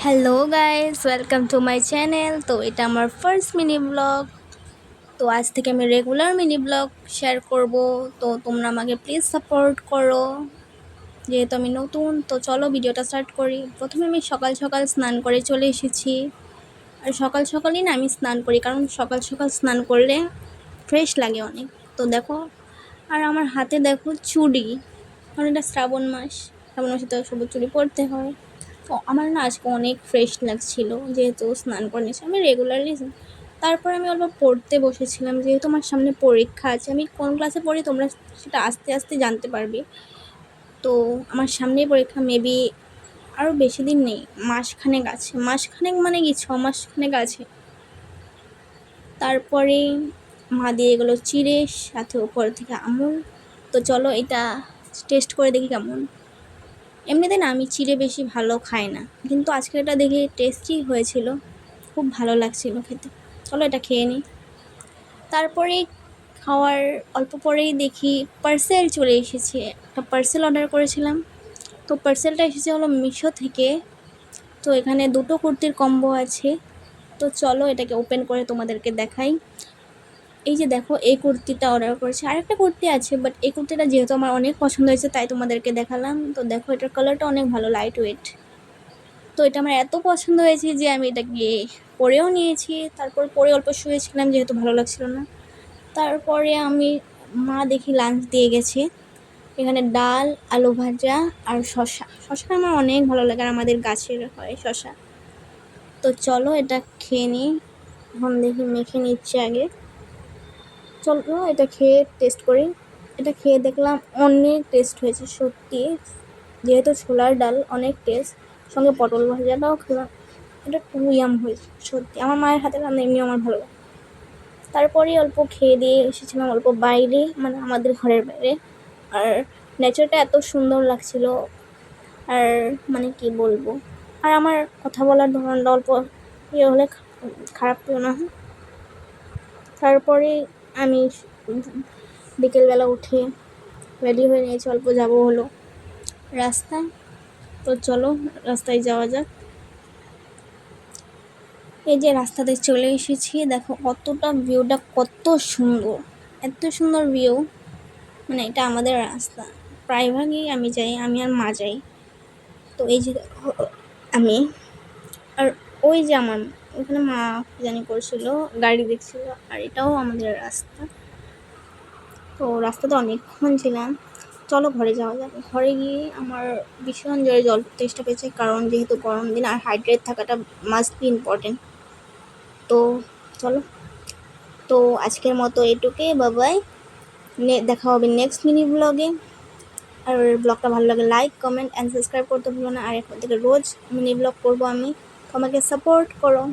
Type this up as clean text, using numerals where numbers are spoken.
Hello guys, welcome to my channel. তো এটা আমার ফার্স্ট মিনি ব্লগ। তো আজ থেকে আমি রেগুলার মিনি ব্লগ শেয়ার করব। তো তোমরা আমাকে প্লিজ সাপোর্ট করো, যেহেতু আমি নতুন। তো চলো ভিডিওটা স্টার্ট করি। প্রথমে আমি সকাল সকাল স্নান করে চলে এসেছি। আর সকাল সকালই না আমি স্নান করি, কারণ সকাল সকাল স্নান করলে ফ্রেশ লাগে অনেক। তো দেখো, আর আমার হাতে দেখো চুড়ি, কারণ এটা শ্রাবণ মাস। শ্রাবণ মাসে তো সবুজ চুড়ি পরতে হয়। তো আমার না আজকে অনেক ফ্রেশ লাগছিল, যেহেতু স্নান করে নিয়েছি আমি রেগুলারলি। তারপর আমি অল্প পড়তে বসেছিলাম, যেহেতু আমার সামনে পরীক্ষা আছে। আমি কোন ক্লাসে পড়ি তোমরা সেটা আস্তে আস্তে জানতে পারবে। তো আমার সামনেই পরীক্ষা, মেবি আরও বেশি দিন নেই, মাসখানেক আছে। মাসখানেক মানে কি, 6 মাসখানেক আছে। তারপরে মা দিয়ে গেলো চিড়ে, সাথে উপর থেকে আমুল। তো চলো এটা টেস্ট করে দেখি কেমন। এমনিতে না আমি চিড়ে বেশি ভালো খাই না, কিন্তু আজকে এটা দেখে টেস্টি হয়েছিল, খুব ভালো লাগছিল খেতে। চলো এটা খেয়ে নিই। তারপরে খাওয়ার অল্প পরেই দেখি পার্সেল চলে এসেছে। একটা পার্সেল অর্ডার করেছিলাম। তো পার্সেলটা এসেছে হলো মিশো থেকে। তো এখানে দুটো কুর্তির কম্বো আছে। তো চলো এটাকে ওপেন করে তোমাদেরকে দেখাই। এই যে দেখো, এই কুর্তিটা অর্ডার করেছি। আরেকটা কুর্তি আছে, বাট এই কুর্তিটা যেহেতু আমার অনেক পছন্দ হয়েছে তাই তোমাদেরকে দেখালাম। তো দেখো, এটার কালারটা অনেক ভালো, লাইট ওয়েট। তো এটা আমার এত পছন্দ হয়েছে যে আমি এটাকে পরেও নিয়েছি। তারপর পরে অল্প শুয়েছিলাম, যেহেতু ভালো লাগছিল না। তারপরে আমি মা দেখি লাঞ্চ দিয়ে গেছে। এখানে ডাল, আলু ভাজা আর শসা। শসা আমার অনেক ভালো লাগে, আর আমাদের গাছের হয় শসা। তো চলো এটা খেয়ে নিই। এখন দেখি মেখে নিচ্ছে আগে। চলো এটা খেয়ে টেস্ট করি। এটা খেয়ে দেখলাম অনেক টেস্ট হয়েছে সত্যি। যেহেতু ছোলার ডাল, অনেক টেস্ট। সঙ্গে পটল ভাজাটাও খেলাম, এটা খুব ইয়াম হয়েছে সত্যি। আমার মায়ের হাতে রান্না এমনি আমার ভালো লাগে। তারপরে অল্প খেয়ে দিয়ে এসেছিলাম অল্প বাইরে, মানে আমাদের ঘরের বাইরে। আর নেচারটা এত সুন্দর লাগছিল, আর মানে কি বলবো। আর আমার কথা বলার ধরনটা অল্প ইয়ে হলে খারাপ পেও না। তারপরে আমি বিকেলবেলা উঠে রেডি হয়ে নিয়েছি, অল্প যাবো হলো রাস্তায়। তো চলো রাস্তায় যাওয়া যাক। এই যে রাস্তাতে চলে এসেছি, দেখো কতটা ভিউটা কত সুন্দর, এত সুন্দর ভিউ। মানে এটা আমাদের রাস্তা, প্রায়ভাগই আমি যাই, আমি আর মা যাই। তো এই যে দেখো আমি, আর ওই যে আমার ওখানে মা জানি করছিল, গাড়ি দেখছিল। আর এটাও আমাদের রাস্তা। তো রাস্তাতে অনেকক্ষণ ছিলাম। চলো ঘরে যাওয়া যাবে। ঘরে গিয়ে আমার ভীষণ জোরে জল তেষ্টা পেয়েছে, কারণ যেহেতু গরম দিন আর হাইড্রেট থাকাটা মাস্ট বি ইম্পর্টেন্ট। তো চলো, তো আজকের মতো এটুকুই, বাবাই। দেখা হবে নেক্সট মিনি ব্লগে। আর ব্লগটা ভালো লাগে লাইক, কমেন্ট অ্যান্ড সাবস্ক্রাইব করতে ভুলো না। আর এখন থেকে রোজ মিনি ব্লগ করবো আমি, তো আমাকে সাপোর্ট করো।